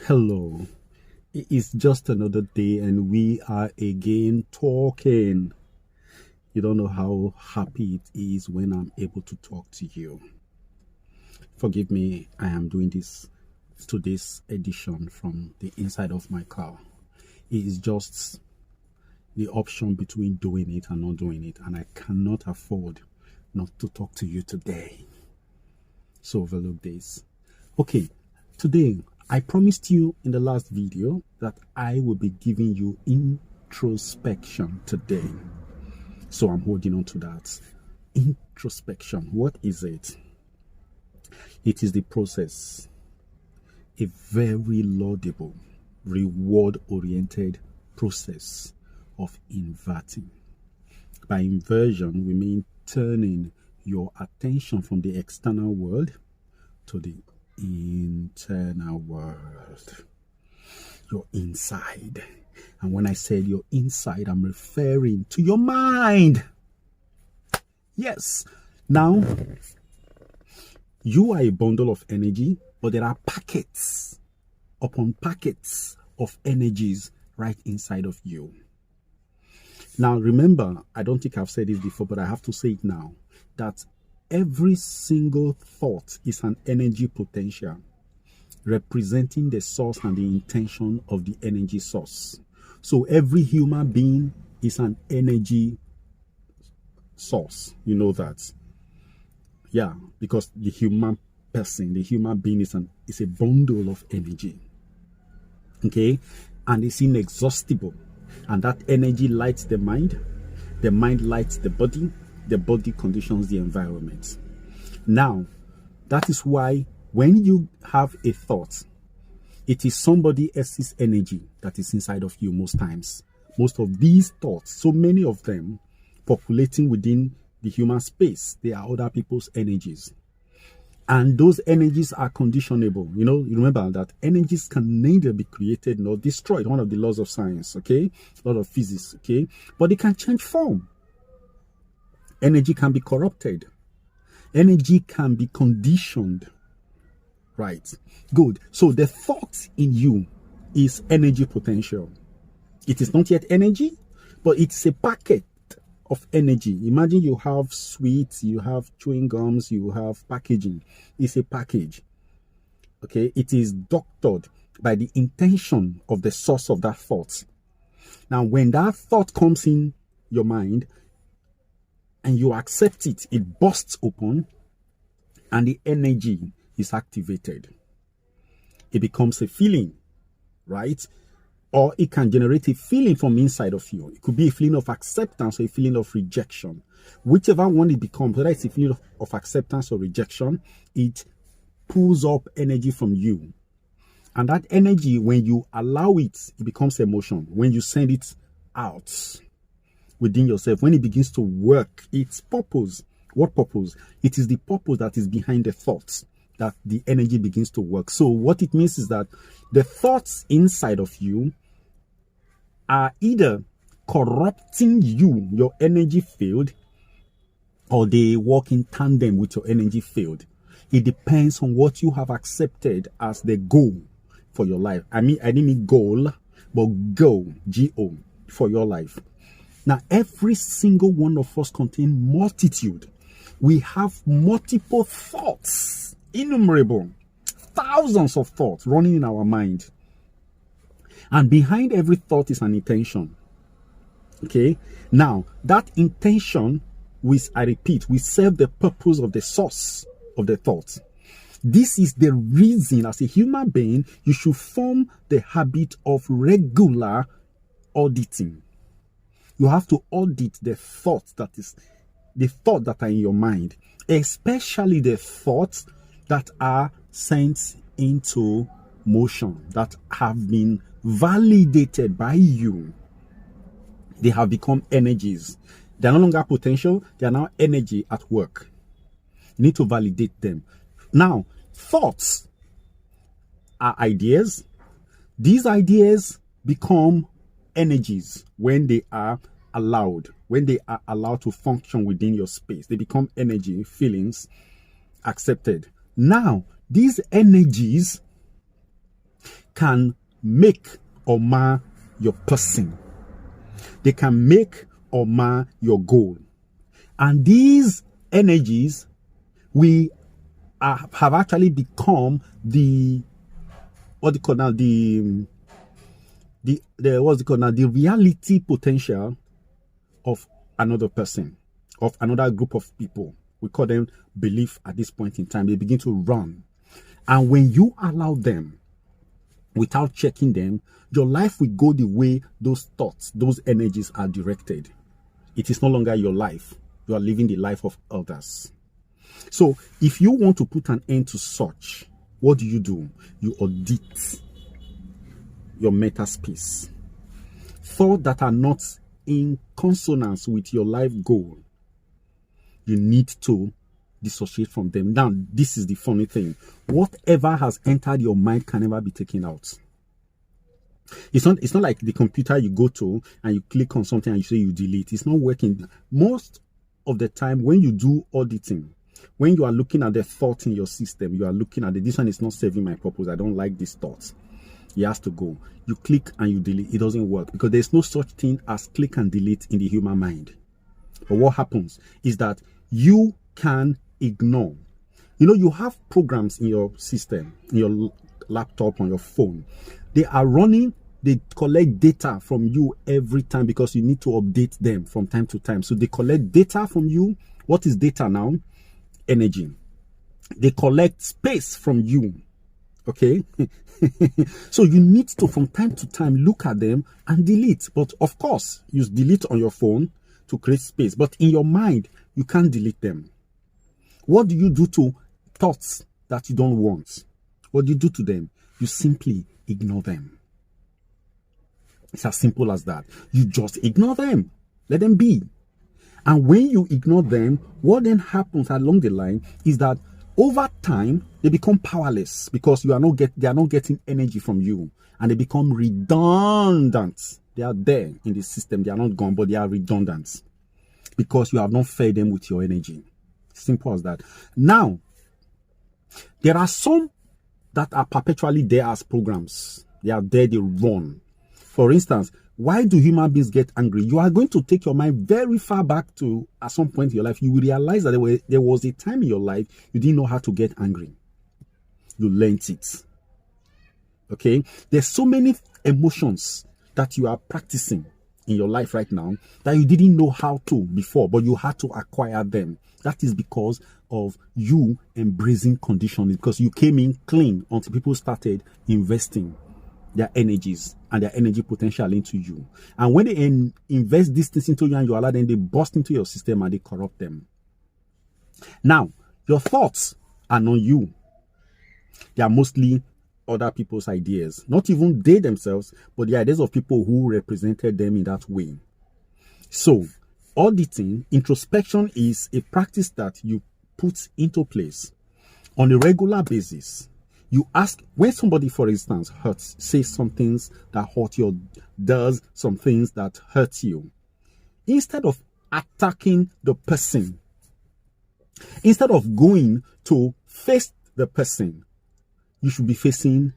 Hello, it is just another day, and we are again talking. You don't know how happy it is when I'm able to talk to you. Forgive me, I am doing today's edition from the inside of my car. It is just the option between doing it and not doing it, and I cannot afford not to talk to you today. So overlook this. Okay, today I promised you in the last video that I will be giving you introspection today. So I'm holding on to that. Introspection, what is it? It is the process, a very laudable, reward-oriented process of inverting. By inversion, we mean turning your attention from the external world to the internal world, your inside. And when I said your inside, I'm referring to your mind. Yes. Now, you are a bundle of energy, but there are packets upon packets of energies right inside of you. Now, remember, I don't think I've said this before, but I have to say it now, that every single thought is an energy potential representing the source and the intention of the energy source. So every human being is an energy source. You know that. Yeah, because the human being is a bundle of energy. Okay? And it's inexhaustible. And that energy lights the mind lights the body conditions the environment. Now, that is why when you have a thought, it is somebody else's energy that is inside of you most times. Most of these thoughts, so many of them populating within the human space, they are other people's energies. And those energies are conditionable. You remember that energies can neither be created nor destroyed. One of the laws of science, okay? Law of physics, okay? But they can change form. Energy can be corrupted. Energy can be conditioned. Right. Good. So the thought in you is energy potential. It is not yet energy, but it's a packet of energy. Imagine you have sweets, you have chewing gums, you have packaging. It's a package. Okay. It is doctored by the intention of the source of that thought. Now, when that thought comes in your mind and you accept it, it bursts open and the energy is activated. It becomes a feeling, right? Or it can generate a feeling from inside of you. It could be a feeling of acceptance or a feeling of rejection. Whichever one it becomes, whether it's a feeling of acceptance or rejection, it pulls up energy from you. And that energy, when you allow it, it becomes emotion. When you send it out within yourself, when it begins to work, its purpose. What purpose? It is the purpose that is behind the thoughts that the energy begins to work. So what it means is that the thoughts inside of you are either corrupting you, your energy field, or they work in tandem with your energy field. It depends on what you have accepted as the goal for your life. I didn't mean goal, but goal, G-O, for your life. Now, every single one of us contains multitude. We have multiple thoughts, innumerable, thousands of thoughts running in our mind. And behind every thought is an intention. Okay? Now, that intention, I repeat, will serve the purpose of the source of the thought. This is the reason, as a human being, you should form the habit of regular auditing. You have to audit the thoughts that are in your mind, especially the thoughts that are sent into motion, that have been validated by you. They have become energies. They are no longer potential, they are now energy at work. You need to validate them. Now, thoughts are ideas. These ideas become energies when they are allowed to function within your space. They become energy, feelings, accepted. Now, these energies can make or mar your person. They can make or mar your goal. And these energies, have actually become the reality potential of another person, of another group of people. We call them belief at this point in time. They begin to run. And when you allow them, without checking them, your life will go the way those thoughts, those energies are directed. It is no longer your life. You are living the life of others. So if you want to put an end to such, what do? You audit your mental space. Thoughts that are not in consonance with your life goal, you need to dissociate from them. Now, this is the funny thing. Whatever has entered your mind can never be taken out. It's not like the computer you go to and you click on something and you say you delete. It's not working. Most of the time when you do auditing, when you are looking at the thought in your system, you are looking at this one is not serving my purpose. I don't like this thought. It has to go. You click and you delete. It doesn't work because there's no such thing as click and delete in the human mind. But what happens is that you can ignore. You have programs in your system, in your laptop, on your phone. They are running. They collect data from you every time because you need to update them from time to time. So they collect data from you. What is data now? Energy. They collect space from you. Okay. So you need to, from time to time, look at them and delete. But of course, you delete on your phone to create space. But in your mind, you can't delete them. What do you do to thoughts that you don't want? What do you do to them? You simply ignore them. It's as simple as that. You just ignore them. Let them be. And when you ignore them, what then happens along the line is that over time, they become powerless because they are not getting energy from you, and they become redundant. They are there in the system. They are not gone, but they are redundant because you have not fed them with your energy. Simple as that. Now, there are some that are perpetually there as programs. They are there, they run. For instance, why do human beings get angry? You are going to take your mind very far back to at some point in your life. You will realize that there was a time in your life you didn't know how to get angry. You learned it. Okay? There's so many emotions that you are practicing in your life right now that you didn't know how to before, but you had to acquire them. That is because of you embracing conditioning, because you came in clean until people started investing their energies and their energy potential into you. And when they invest these things into you and you allow them, they burst into your system and they corrupt them. Now, your thoughts are not you. They are mostly other people's ideas. Not even they themselves, but the ideas of people who represented them in that way. So, auditing, introspection is a practice that you put into place on a regular basis. You ask, when somebody, for instance, says some things that hurt you, does some things that hurt you, instead of attacking the person, instead of going to face the person, you should be facing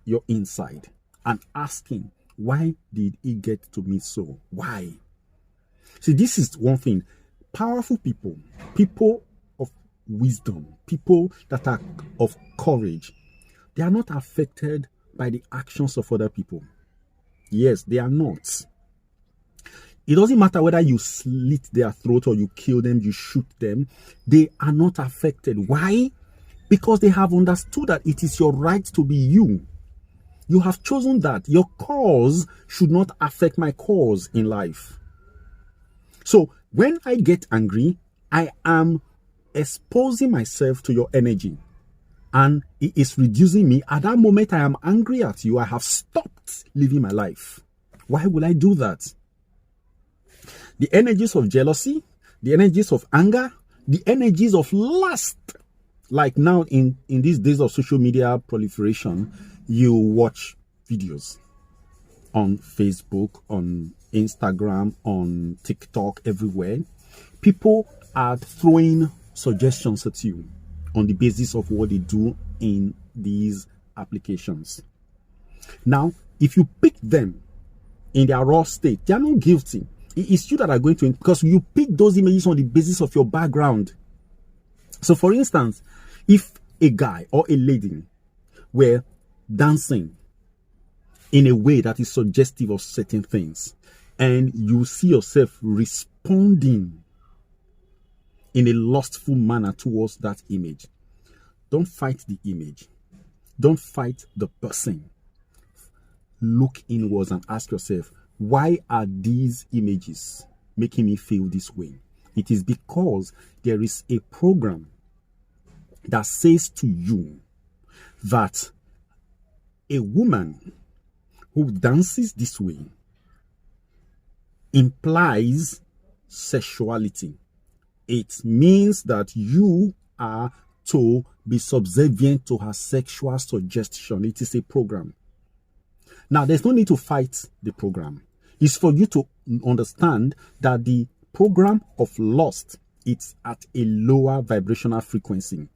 your inside and asking, why did it get to me so? Why? See, this is one thing. Powerful people, people of wisdom, people that are of courage, they are not affected by the actions of other people. Yes, they are not. It doesn't matter whether you slit their throat or you kill them, you shoot them. They are not affected. Why? Because they have understood that it is your right to be you. You have chosen that. Your cause should not affect my cause in life. So when I get angry, I am exposing myself to your energy and it is reducing me. At that moment I am angry at you. I have stopped living my life. Why would I do that? The energies of jealousy, the energies of anger, the energies of lust. Like now in these days of social media proliferation, you watch videos on Facebook, on Instagram, on TikTok, everywhere. People are throwing suggestions at you on the basis of what they do in these applications. Now, if you pick them in their raw state, they are not guilty. It's you that are going to, because you pick those images on the basis of your background. So, for instance, if a guy or a lady were dancing in a way that is suggestive of certain things, and you see yourself responding in a lustful manner towards that image, don't fight the image. Don't fight the person. Look inwards and ask yourself, why are these images making me feel this way? It is because there is a program that says to you that a woman who dances this way implies sexuality. It means that you are to be subservient to her sexual suggestion. It is a program. Now, there's no need to fight the program. It's for you to understand that the program of lust, it's at a lower vibrational frequency.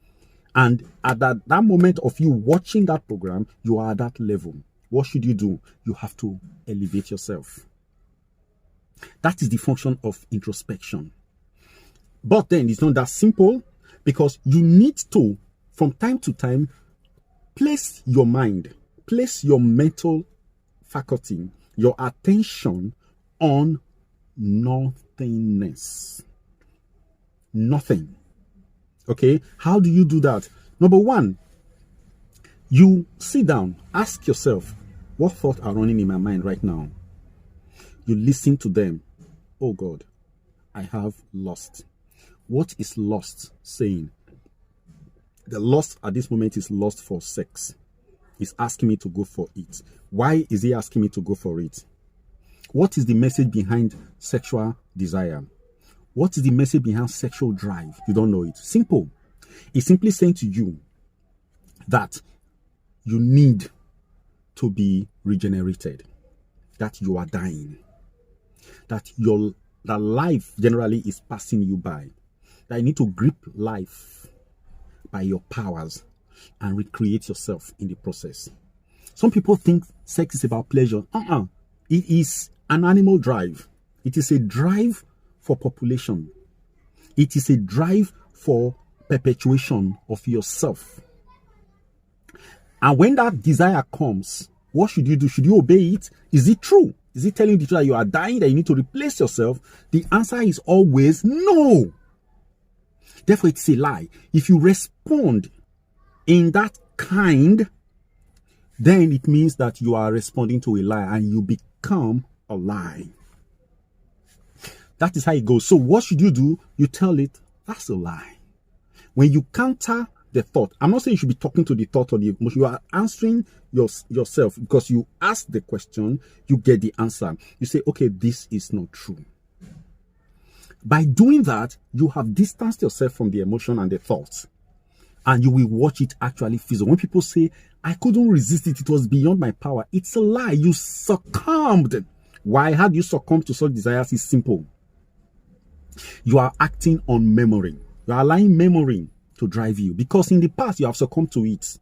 And at that moment of you watching that program, you are at that level. What should you do? You have to elevate yourself. That is the function of introspection. But then it's not that simple, because you need to, from time to time, place your mind, place your mental faculty, your attention on nothingness. Nothing. Okay? How do you do that? Number one, you sit down, ask yourself, what thoughts are running in my mind right now? You listen to them. Oh God, I have lost. What is lust saying? The lust at this moment is lust for sex. He's asking me to go for it. Why is he asking me to go for it? What is the message behind sexual desire? What is the message behind sexual drive? You don't know it. Simple. It's simply saying to you that you need to be regenerated, that you are dying, that life generally is passing you by, that you need to grip life by your powers and recreate yourself in the process. Some people think sex is about pleasure. It is an animal drive. It is a drive for population. It is a drive for perpetuation of yourself. And when that desire comes, what should you do? Should you obey it? Is it true? Is it telling you that you are dying, that you need to replace yourself? The answer is always no. Therefore, it's a lie. If you respond in that kind, then it means that you are responding to a lie and you become a lie. That is how it goes. So what should you do? You tell it, that's a lie. When you counter the thought, I'm not saying you should be talking to the thought or the emotion. You are answering yourself, because you ask the question, you get the answer. You say, okay, this is not true. By doing that, you have distanced yourself from the emotion and the thoughts, and you will watch it actually fizzle. When people say, I couldn't resist it, it was beyond my power, it's a lie. You succumbed. Why? How do you succumb to such desires? It's simple. You are acting on memory. You are allowing memory to drive you, because in the past you have succumbed to it.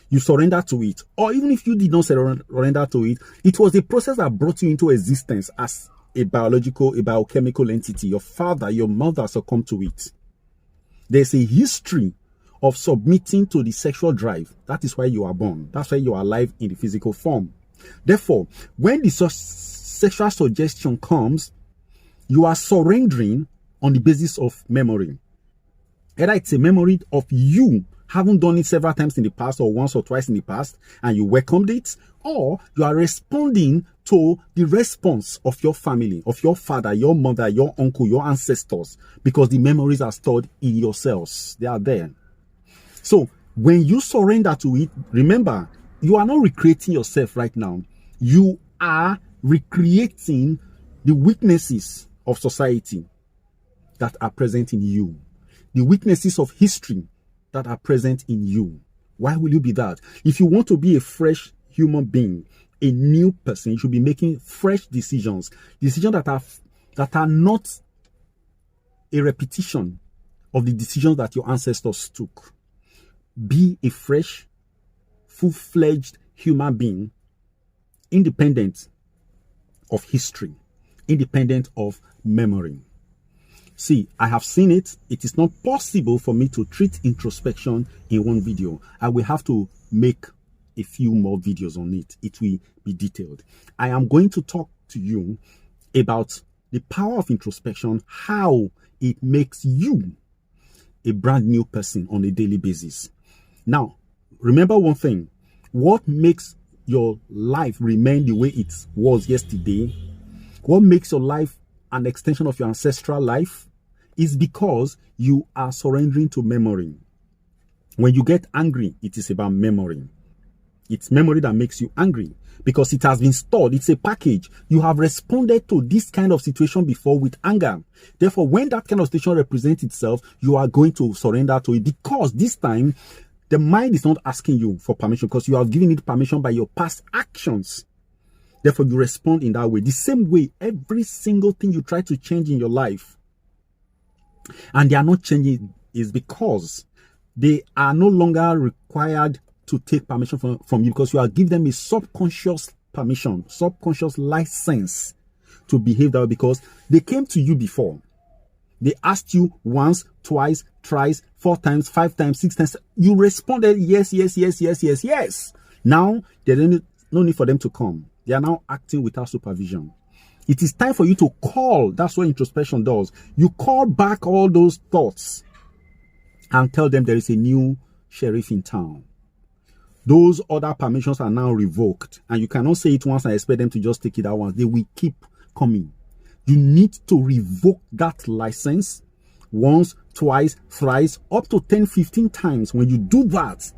You surrender to it. Or even if you did not surrender to it, it was a process that brought you into existence as a biochemical entity. Your father, your mother succumbed to it. There's a history of submitting to the sexual drive. That is why you are born. That's why you are alive in the physical form. Therefore, when the sexual suggestion comes, you are surrendering on the basis of memory. Either it's a memory of you having done it several times in the past, or once or twice in the past, and you welcomed it, or you are responding to the response of your family, of your father, your mother, your uncle, your ancestors, because the memories are stored in your cells. They are there. So when you surrender to it, remember, you are not recreating yourself right now. You are recreating the weaknesses of society that are present in you, the weaknesses of history that are present in you. Why will you be that? If you want to be a fresh human being, a new person, you should be making fresh decisions that are not a repetition of the decisions that your ancestors took. Be a fresh full-fledged human being, independent of history, independent of memory. See, I have seen it. It is not possible for me to treat introspection in one video. I will have to make a few more videos on it. It will be detailed. I am going to talk to you about the power of introspection, how it makes you a brand new person on a daily basis. Now, remember one thing. What makes your life remain the way it was yesterday, what makes your life an extension of your ancestral life, is because you are surrendering to memory. When you get angry, it is about memory. It's memory that makes you angry because it has been stored. It's a package. You have responded to this kind of situation before with anger. Therefore, when that kind of situation represents itself, you are going to surrender to it, because this time the mind is not asking you for permission, because you have given it permission by your past actions. Therefore, you respond in that way. The same way, every single thing you try to change in your life, and they are not changing, is because they are no longer required to take permission from you, because you are giving them a subconscious permission, subconscious license to behave that way, because they came to you before. They asked you once, twice, thrice, 4 times, 5 times, 6 times. You responded yes, yes, yes, yes, yes, yes. Now, there is no need for them to come. They are now acting without supervision. It is time for you to call. That's what introspection does. You call back all those thoughts and tell them there is a new sheriff in town. Those other permissions are now revoked, and you cannot say it once and expect them to just take it out once. They will keep coming. You need to revoke that license once, twice, thrice, up to 10, 15 times. When you do that,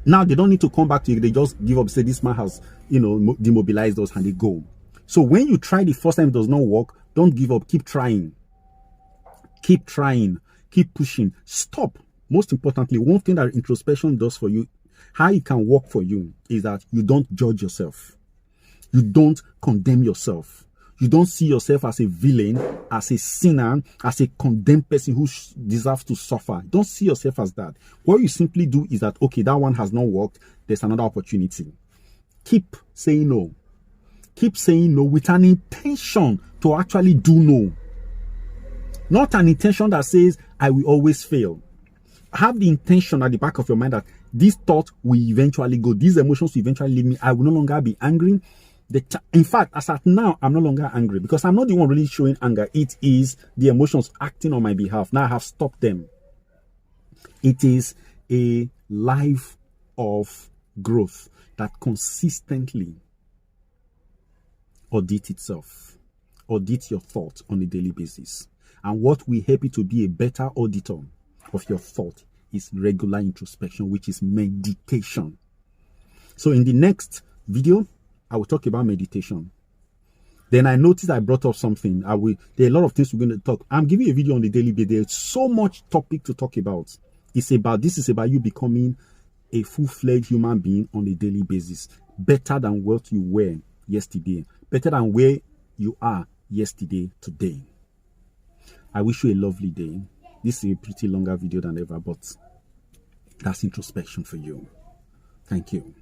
now they don't need to come back to you. They just give up, say this man has, demobilized us, and they go. So when you try the first time it does not work, don't give up. Keep trying. Keep trying. Keep pushing. Stop. Most importantly, one thing that introspection does for you, how it can work for you, is that you don't judge yourself. You don't condemn yourself. You don't see yourself as a villain, as a sinner, as a condemned person who deserves to suffer. Don't see yourself as that. What you simply do is that, okay, that one has not worked. There's another opportunity. Keep saying no. Keep saying no with an intention to actually do no. Not an intention that says, I will always fail. Have the intention at the back of your mind that this thought will eventually go. These emotions will eventually leave me. I will no longer be angry. In fact, as at now, I'm no longer angry, because I'm not the one really showing anger. It is the emotions acting on my behalf. Now I have stopped them. It is a life of growth that consistently audits itself, audits your thoughts on a daily basis. And what will help you to be a better auditor of your thought is regular introspection, which is meditation. So in the next video, I will talk about meditation. Then I noticed I brought up something. There are a lot of things we're going to talk. I'm giving a video on the daily basis. There's so much topic to talk about. This is about you becoming a full-fledged human being on a daily basis. Better than what you were yesterday. Better than where you are yesterday, today. I wish you a lovely day. This is a pretty longer video than ever, but that's introspection for you. Thank you.